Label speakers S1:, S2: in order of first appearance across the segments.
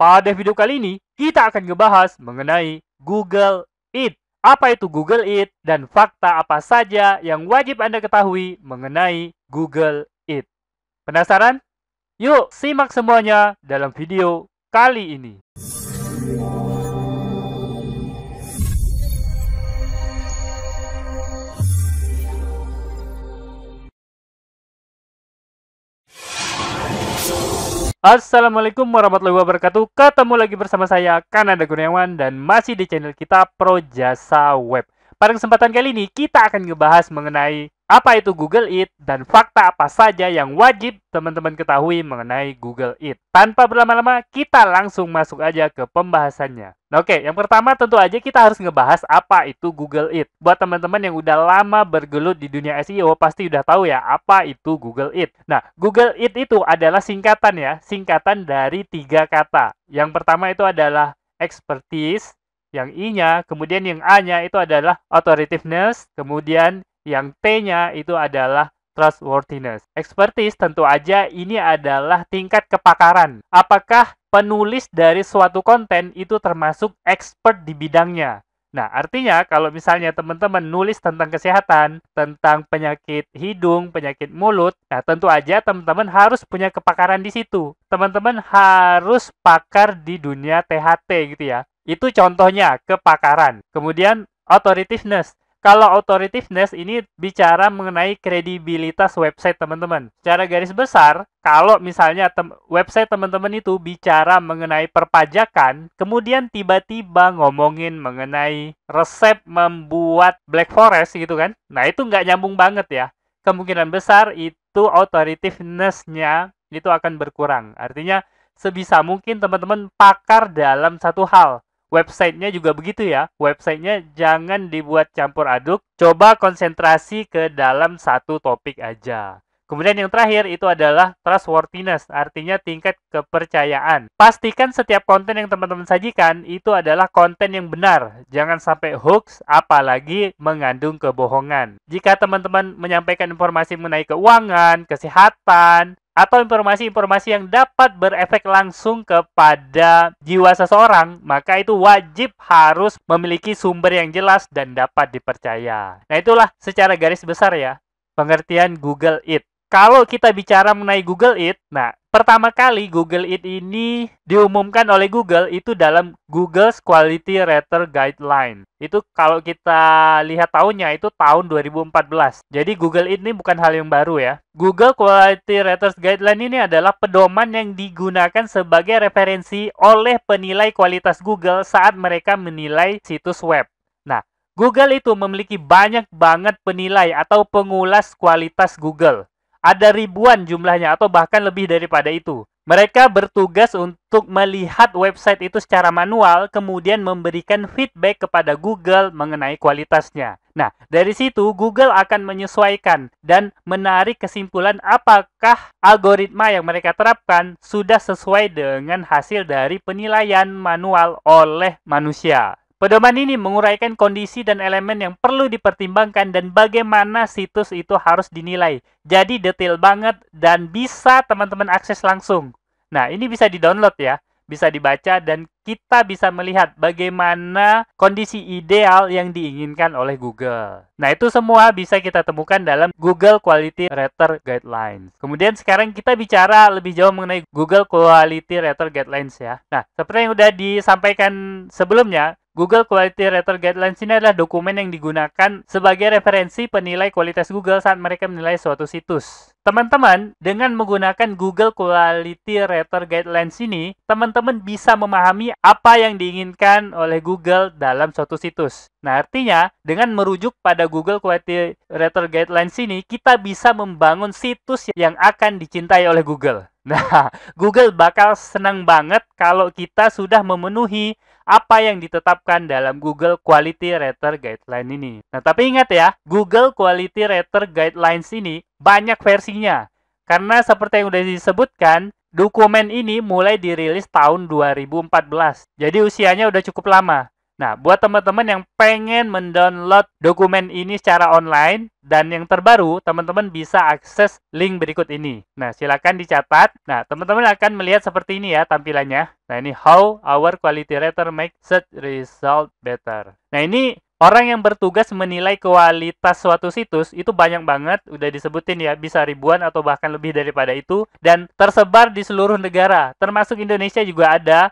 S1: Pada video kali ini, kita akan ngebahas mengenai Google Eat. Apa itu Google Eat dan fakta apa saja yang wajib Anda ketahui mengenai Google Eat. Penasaran? Yuk simak semuanya dalam video kali ini. Assalamualaikum warahmatullahi wabarakatuh. Ketemu lagi bersama saya Kananda Gunawan dan masih di channel kita Pro Jasa Web. Pada kesempatan kali ini kita akan ngebahas mengenai apa itu Google Eat dan fakta apa saja yang wajib teman-teman ketahui mengenai Google Eat. Tanpa berlama-lama, kita langsung masuk aja ke pembahasannya. Oke, yang pertama tentu aja kita harus ngebahas apa itu Google Eat. Buat teman-teman yang udah lama bergelut di dunia SEO, pasti udah tahu ya apa itu Google Eat. Nah, Google Eat itu adalah singkatan ya, singkatan dari 3 kata. Yang pertama itu adalah expertise, yang I-nya, kemudian yang A-nya itu adalah authoritativeness, kemudian yang T-nya itu adalah trustworthiness. Expertise tentu aja ini adalah tingkat kepakaran. Apakah penulis dari suatu konten itu termasuk expert di bidangnya? Nah, artinya kalau misalnya teman-teman nulis tentang kesehatan, tentang penyakit hidung, penyakit mulut, nah tentu aja teman-teman harus punya kepakaran di situ. Teman-teman harus pakar di dunia THT gitu ya. Itu contohnya kepakaran. Kemudian authoritativeness. Kalau authoritativeness ini bicara mengenai kredibilitas website teman-teman. Secara garis besar, kalau misalnya website teman-teman itu bicara mengenai perpajakan, kemudian tiba-tiba ngomongin mengenai resep membuat Black Forest gitu kan. Nah, itu nggak nyambung banget ya. Kemungkinan besar itu authoritativeness-nya itu akan berkurang. Artinya, sebisa mungkin teman-teman pakar dalam satu hal. Websitenya juga begitu ya. Websitenya jangan dibuat campur aduk. Coba konsentrasi ke dalam satu topik aja. Kemudian yang terakhir itu adalah trustworthiness. Artinya tingkat kepercayaan. Pastikan setiap konten yang teman-teman sajikan itu adalah konten yang benar. Jangan sampai hoax, apalagi mengandung kebohongan. Jika teman-teman menyampaikan informasi mengenai keuangan, kesehatan, atau informasi-informasi yang dapat berefek langsung kepada jiwa seseorang, maka itu wajib harus memiliki sumber yang jelas dan dapat dipercaya. Nah, itulah secara garis besar ya, pengertian Google Eat. Kalau kita bicara mengenai Google Eat, nah, pertama kali Google Eat ini diumumkan oleh Google itu dalam Google's Quality Rater Guideline. Itu kalau kita lihat tahunnya itu tahun 2014. Jadi Google Eat ini bukan hal yang baru ya. Google Quality Raters Guideline ini adalah pedoman yang digunakan sebagai referensi oleh penilai kualitas Google saat mereka menilai situs web. Nah, Google itu memiliki banyak banget penilai atau pengulas kualitas Google. Ada ribuan jumlahnya atau bahkan lebih daripada itu. Mereka bertugas untuk melihat website itu secara manual, kemudian memberikan feedback kepada Google mengenai kualitasnya. Nah, dari situ Google akan menyesuaikan dan menarik kesimpulan apakah algoritma yang mereka terapkan sudah sesuai dengan hasil dari penilaian manual oleh manusia. Pedoman ini menguraikan kondisi dan elemen yang perlu dipertimbangkan dan bagaimana situs itu harus dinilai. Jadi detail banget dan bisa teman-teman akses langsung. Nah, ini bisa di-download ya, bisa dibaca dan kita bisa melihat bagaimana kondisi ideal yang diinginkan oleh Google. Nah, itu semua bisa kita temukan dalam Google Quality Rater Guidelines. Kemudian sekarang kita bicara lebih jauh mengenai Google Quality Rater Guidelines ya. Nah, seperti yang sudah disampaikan sebelumnya, Google Quality Rater Guidelines ini adalah dokumen yang digunakan sebagai referensi penilai kualitas Google saat mereka menilai suatu situs. Teman-teman, dengan menggunakan Google Quality Rater Guidelines ini, teman-teman bisa memahami apa yang diinginkan oleh Google dalam suatu situs. Nah, artinya, dengan merujuk pada Google Quality Rater Guidelines ini, kita bisa membangun situs yang akan dicintai oleh Google. Nah, Google bakal senang banget kalau kita sudah memenuhi apa yang ditetapkan dalam Google Quality Rater Guideline ini. Nah, tapi ingat ya, Google Quality Rater Guidelines ini banyak versinya. Karena seperti yang sudah disebutkan, dokumen ini mulai dirilis tahun 2014. Jadi usianya udah cukup lama. Nah, buat teman-teman yang pengen mendownload dokumen ini secara online dan yang terbaru, teman-teman bisa akses link berikut ini. Nah, silakan dicatat. Nah, teman-teman akan melihat seperti ini ya tampilannya. Nah, ini how our quality writer make search result better. Nah, ini orang yang bertugas menilai kualitas suatu situs itu banyak banget, udah disebutin ya, bisa ribuan atau bahkan lebih daripada itu, dan tersebar di seluruh negara, termasuk Indonesia juga ada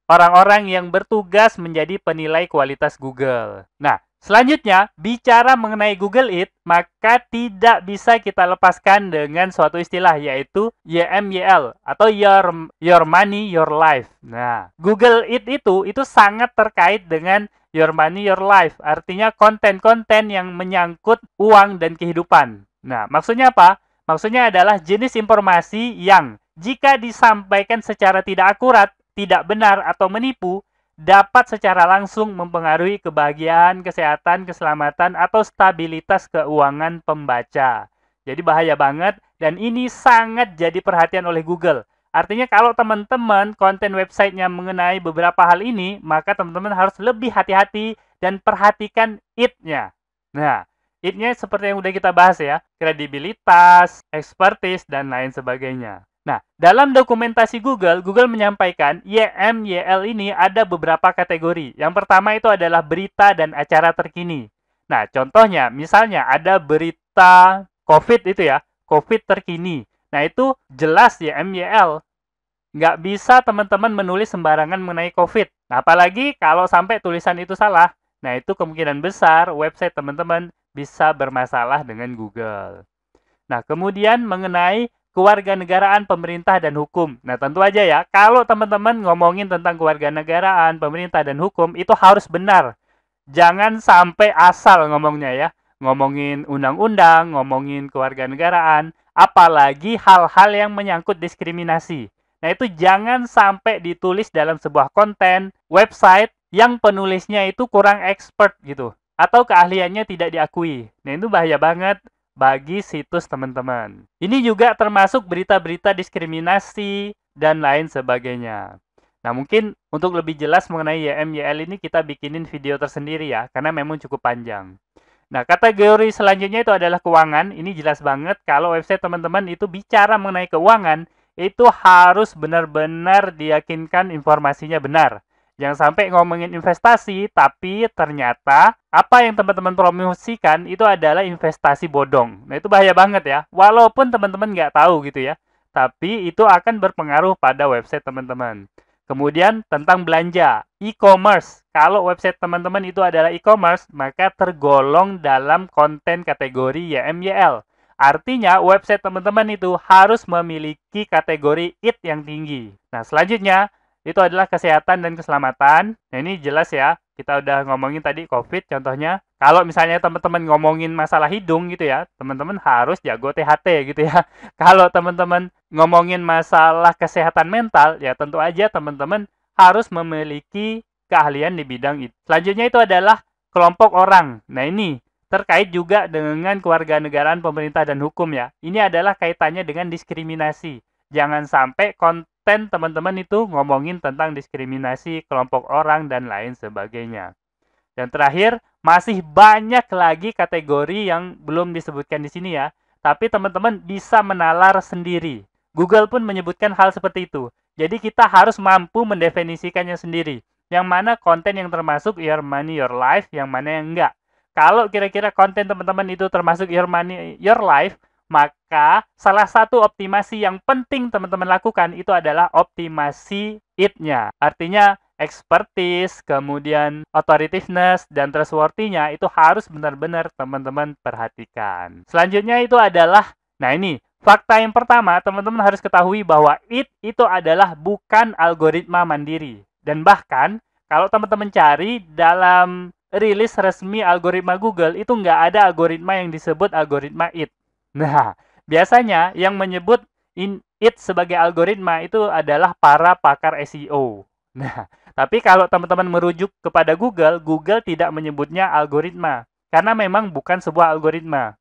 S1: orang-orang yang bertugas menjadi penilai kualitas Google. Nah, selanjutnya, bicara mengenai Google It, maka tidak bisa kita lepaskan dengan suatu istilah, yaitu YMYL, atau Your Money, Your Life. Nah, Google It itu sangat terkait dengan Your Money, Your Life. Artinya konten-konten yang menyangkut uang dan kehidupan. Nah, maksudnya apa? Maksudnya adalah jenis informasi yang jika disampaikan secara tidak akurat, tidak benar, atau menipu, dapat secara langsung mempengaruhi kebahagiaan, kesehatan, keselamatan, atau stabilitas keuangan pembaca. Jadi bahaya banget, dan ini sangat jadi perhatian oleh Google. Artinya kalau teman-teman konten websitenya mengenai beberapa hal ini, maka teman-teman harus lebih hati-hati dan perhatikan it-nya. Nah, it-nya seperti yang udah kita bahas ya, kredibilitas, expertise, dan lain sebagainya. Nah, dalam dokumentasi Google, Google menyampaikan YMYL ini ada beberapa kategori. Yang pertama itu adalah berita dan acara terkini. Nah, contohnya, misalnya ada berita COVID itu ya, COVID terkini. Nah, itu jelas YMYL. Nggak bisa teman-teman menulis sembarangan mengenai COVID. Nah, apalagi kalau sampai tulisan itu salah. Nah, itu kemungkinan besar website teman-teman bisa bermasalah dengan Google. Nah, kemudian mengenai kewarganegaraan, pemerintah, dan hukum. Nah, tentu aja ya, kalau teman-teman ngomongin tentang kewarganegaraan, pemerintah, dan hukum, itu harus benar. Jangan sampai asal ngomongnya ya. Ngomongin undang-undang, ngomongin kewarganegaraan, apalagi hal-hal yang menyangkut diskriminasi. Nah, itu jangan sampai ditulis dalam sebuah konten, website, yang penulisnya itu kurang expert gitu. Atau keahliannya tidak diakui. Nah, itu bahaya banget bagi situs teman-teman. Ini juga termasuk berita-berita diskriminasi dan lain sebagainya. Nah, mungkin untuk lebih jelas mengenai YMYL ini kita bikinin video tersendiri ya, karena memang cukup panjang. Nah, kategori selanjutnya itu adalah keuangan. Ini jelas banget kalau website teman-teman itu bicara mengenai keuangan, itu harus benar-benar diyakinkan informasinya benar. Jangan sampai ngomongin investasi, tapi ternyata apa yang teman-teman promosikan itu adalah investasi bodong. Nah, itu bahaya banget ya. Walaupun teman-teman nggak tahu gitu ya. Tapi itu akan berpengaruh pada website teman-teman. Kemudian tentang belanja, e-commerce. Kalau website teman-teman itu adalah e-commerce, maka tergolong dalam konten kategori YMYL. Artinya, website teman-teman itu harus memiliki kategori IT yang tinggi. Nah, selanjutnya, itu adalah kesehatan dan keselamatan. Nah, ini jelas ya. Kita udah ngomongin tadi COVID contohnya. Kalau misalnya teman-teman ngomongin masalah hidung gitu ya, teman-teman harus jago THT gitu ya. Kalau teman-teman ngomongin masalah kesehatan mental, ya tentu aja teman-teman harus memiliki keahlian di bidang itu. Selanjutnya itu adalah kelompok orang. Nah, ini terkait juga dengan kewarganegaraan, pemerintah, dan hukum ya. Ini adalah kaitannya dengan diskriminasi. Jangan sampai konten teman-teman itu ngomongin tentang diskriminasi kelompok orang dan lain sebagainya. Dan terakhir, masih banyak lagi kategori yang belum disebutkan di sini ya. Tapi teman-teman bisa menalar sendiri. Google pun menyebutkan hal seperti itu. Jadi kita harus mampu mendefinisikannya sendiri. Yang mana konten yang termasuk Your Money, Your Life, yang mana yang enggak. Kalau kira-kira konten teman-teman itu termasuk Your Money, Your Life, maka salah satu optimasi yang penting teman-teman lakukan itu adalah optimasi it-nya. Artinya expertise, kemudian authoritativeness, dan trustworthy-nya itu harus benar-benar teman-teman perhatikan. Selanjutnya itu adalah, nah ini, fakta yang pertama, teman-teman harus ketahui bahwa it itu adalah bukan algoritma mandiri. Dan bahkan, kalau teman-teman cari dalam rilis resmi algoritma Google, itu nggak ada algoritma yang disebut algoritma it. Nah, biasanya yang menyebut it sebagai algoritma itu adalah para pakar SEO. Nah, tapi kalau teman-teman merujuk kepada Google, Google tidak menyebutnya algoritma. Karena memang bukan sebuah algoritma.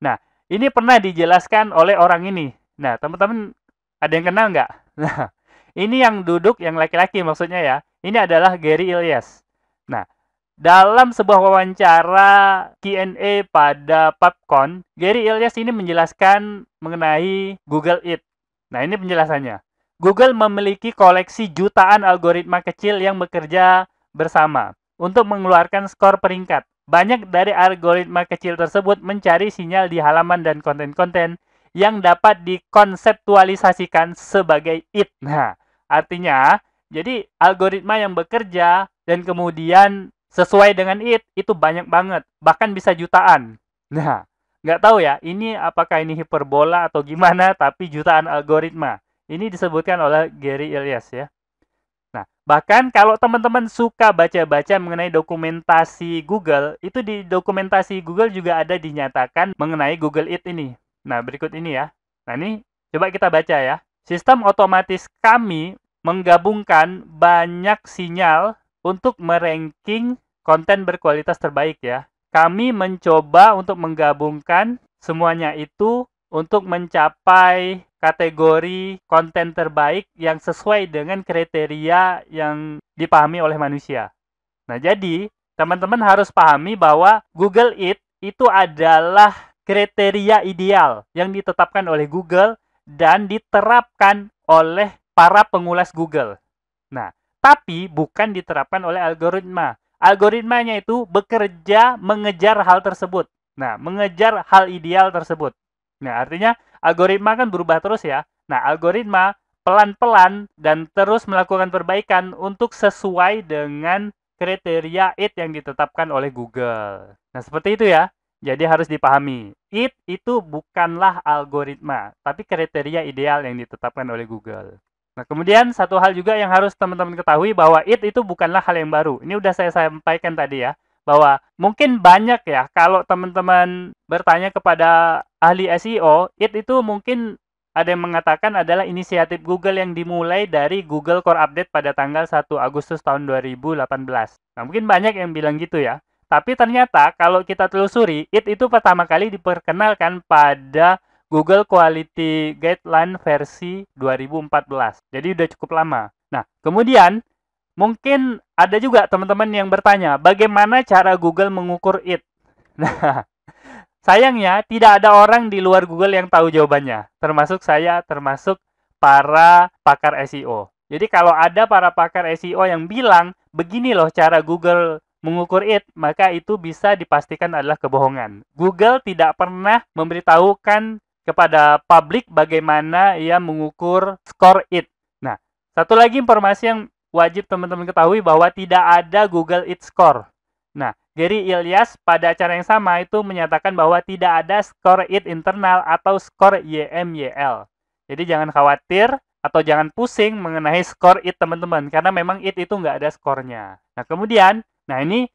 S1: Nah, ini pernah dijelaskan oleh orang ini. Nah, teman-teman ada yang kenal nggak? Nah, ini yang duduk, yang laki-laki maksudnya ya. Ini adalah Gary Ilyas. Nah, dalam sebuah wawancara Q&A pada PubCon, Gary Ilyas ini menjelaskan mengenai Google It. Nah, ini penjelasannya. Google memiliki koleksi jutaan algoritma kecil yang bekerja bersama untuk mengeluarkan skor peringkat. Banyak dari algoritma kecil tersebut mencari sinyal di halaman dan konten-konten yang dapat dikonseptualisasikan sebagai it. Nah, artinya, jadi algoritma yang bekerja dan kemudian sesuai dengan itu banyak banget, bahkan bisa jutaan. Nah, nggak tahu ya, ini apakah ini hiperbola atau gimana, tapi jutaan algoritma. Ini disebutkan oleh Gary Ilyas ya. Nah, bahkan kalau teman-teman suka baca-baca mengenai dokumentasi Google, itu di dokumentasi Google juga ada dinyatakan mengenai Google It ini. Nah, berikut ini ya. Nah, ini coba kita baca ya. Sistem otomatis kami menggabungkan banyak sinyal untuk meranking konten berkualitas terbaik ya. Kami mencoba untuk menggabungkan semuanya itu untuk mencapai kategori konten terbaik yang sesuai dengan kriteria yang dipahami oleh manusia. Nah, jadi teman-teman harus pahami bahwa Google It itu adalah kriteria ideal yang ditetapkan oleh Google dan diterapkan oleh para pengulas Google. Nah, tapi bukan diterapkan oleh algoritma. Algoritmanya itu bekerja mengejar hal tersebut. Nah, mengejar hal ideal tersebut. Nah, artinya algoritma kan berubah terus ya. Nah, algoritma pelan-pelan dan terus melakukan perbaikan untuk sesuai dengan kriteria it yang ditetapkan oleh Google. Nah, seperti itu ya. Jadi harus dipahami, it itu bukanlah algoritma, tapi kriteria ideal yang ditetapkan oleh Google. Nah, kemudian satu hal juga yang harus teman-teman ketahui bahwa it itu bukanlah hal yang baru. Ini udah saya sampaikan tadi ya, bahwa mungkin banyak ya kalau teman-teman bertanya kepada ahli SEO, it itu mungkin ada yang mengatakan adalah inisiatif Google yang dimulai dari Google Core Update pada tanggal 1 Agustus tahun 2018. Nah, mungkin banyak yang bilang gitu ya. Tapi ternyata kalau kita telusuri, it itu pertama kali diperkenalkan pada Google Quality Guideline versi 2014. Jadi udah cukup lama. Nah, kemudian mungkin ada juga teman-teman yang bertanya, bagaimana cara Google mengukur it? Nah, sayangnya tidak ada orang di luar Google yang tahu jawabannya. Termasuk saya, termasuk para pakar SEO. Jadi kalau ada para pakar SEO yang bilang, begini loh cara Google mengukur it, maka itu bisa dipastikan adalah kebohongan. Google tidak pernah memberitahukan kepada publik bagaimana ia mengukur skor it. Nah, satu lagi informasi yang wajib teman-teman ketahui bahwa tidak ada Google It Score. Nah, Gary Ilyas pada acara yang sama itu menyatakan bahwa tidak ada skor it internal atau skor YMYL. Jadi jangan khawatir atau jangan pusing mengenai skor it teman-teman, karena memang it itu nggak ada skornya. Nah, kemudian, ini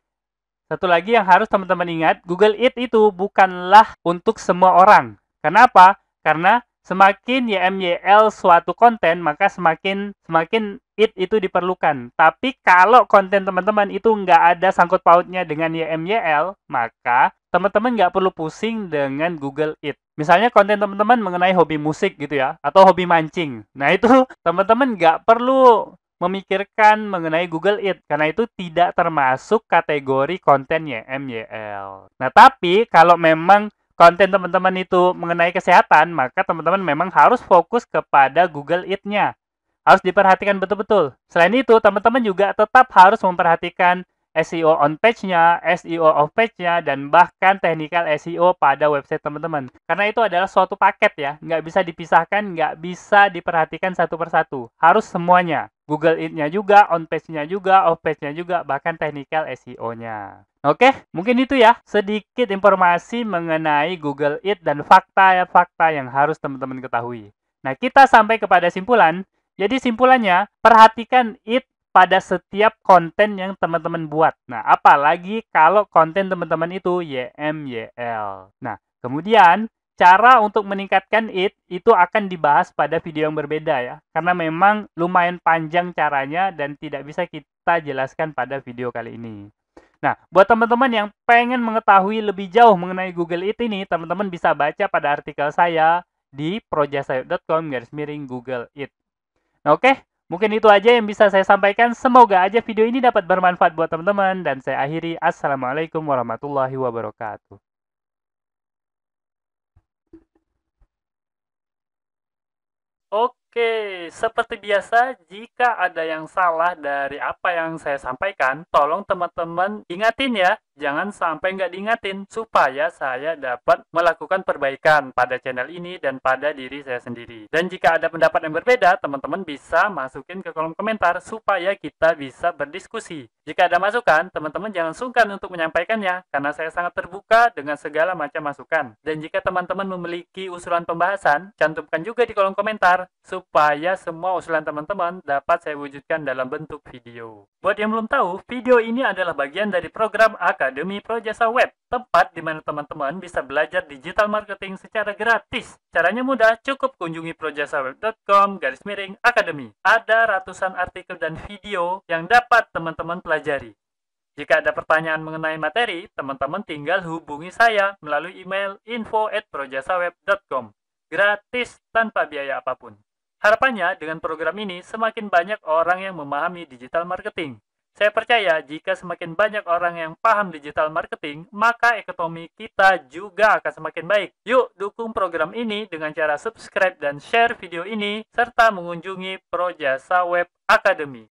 S1: satu lagi yang harus teman-teman ingat, Google It itu bukanlah untuk semua orang. Kenapa? Karena semakin YMYL suatu konten, maka semakin it itu diperlukan. Tapi kalau konten teman-teman itu nggak ada sangkut pautnya dengan YMYL, maka teman-teman nggak perlu pusing dengan Google It. Misalnya konten teman-teman mengenai hobi musik gitu ya, atau hobi mancing. Nah, itu teman-teman nggak perlu memikirkan mengenai Google It, karena itu tidak termasuk kategori konten YMYL. Nah, tapi kalau memang konten teman-teman itu mengenai kesehatan, maka teman-teman memang harus fokus kepada Google It-nya. Harus diperhatikan betul-betul. Selain itu, teman-teman juga tetap harus memperhatikan SEO on page-nya, SEO off page-nya, dan bahkan technical SEO pada website teman-teman. Karena itu adalah suatu paket ya, nggak bisa dipisahkan, nggak bisa diperhatikan satu persatu. Harus semuanya. Google It-nya juga, on page-nya juga, off page-nya juga, bahkan technical SEO-nya. Oke, mungkin itu ya sedikit informasi mengenai Google It dan fakta-fakta yang harus teman-teman ketahui. Nah, kita sampai kepada simpulan. Jadi simpulannya, perhatikan it pada setiap konten yang teman-teman buat. Nah, apalagi kalau konten teman-teman itu YMYL. Nah, kemudian cara untuk meningkatkan it itu akan dibahas pada video yang berbeda ya. Karena memang lumayan panjang caranya dan tidak bisa kita jelaskan pada video kali ini. Nah, buat teman-teman yang pengen mengetahui lebih jauh mengenai Google It ini, teman-teman bisa baca pada artikel saya di projasayut.com/Google It. Nah, oke. Mungkin itu aja yang bisa saya sampaikan. Semoga aja video ini dapat bermanfaat buat teman-teman. Dan saya akhiri. Assalamualaikum warahmatullahi wabarakatuh. Oke, seperti biasa, jika ada yang salah dari apa yang saya sampaikan, tolong teman-teman ingatin ya. Jangan sampai nggak diingatin, supaya saya dapat melakukan perbaikan pada channel ini dan pada diri saya sendiri. Dan jika ada pendapat yang berbeda, teman-teman bisa masukin ke kolom komentar, supaya kita bisa berdiskusi. Jika ada masukan, teman-teman jangan sungkan untuk menyampaikannya, karena saya sangat terbuka dengan segala macam masukan. Dan jika teman-teman memiliki usulan pembahasan, cantumkan juga di kolom komentar, supaya semua usulan teman-teman dapat saya wujudkan dalam bentuk video. Buat yang belum tahu, video ini adalah bagian dari program Akademi Projasa Web, tempat di mana teman-teman bisa belajar digital marketing secara gratis. Caranya mudah, cukup kunjungi projasaweb.com/akademi. Ada ratusan artikel dan video yang dapat teman-teman pelajari. Jika ada pertanyaan mengenai materi, teman-teman tinggal hubungi saya melalui email info@projasaweb.com. Gratis tanpa biaya apapun. Harapannya dengan program ini semakin banyak orang yang memahami digital marketing. Saya percaya jika semakin banyak orang yang paham digital marketing, maka ekonomi kita juga akan semakin baik. Yuk dukung program ini dengan cara subscribe dan share video ini, serta mengunjungi Projasa Web Academy.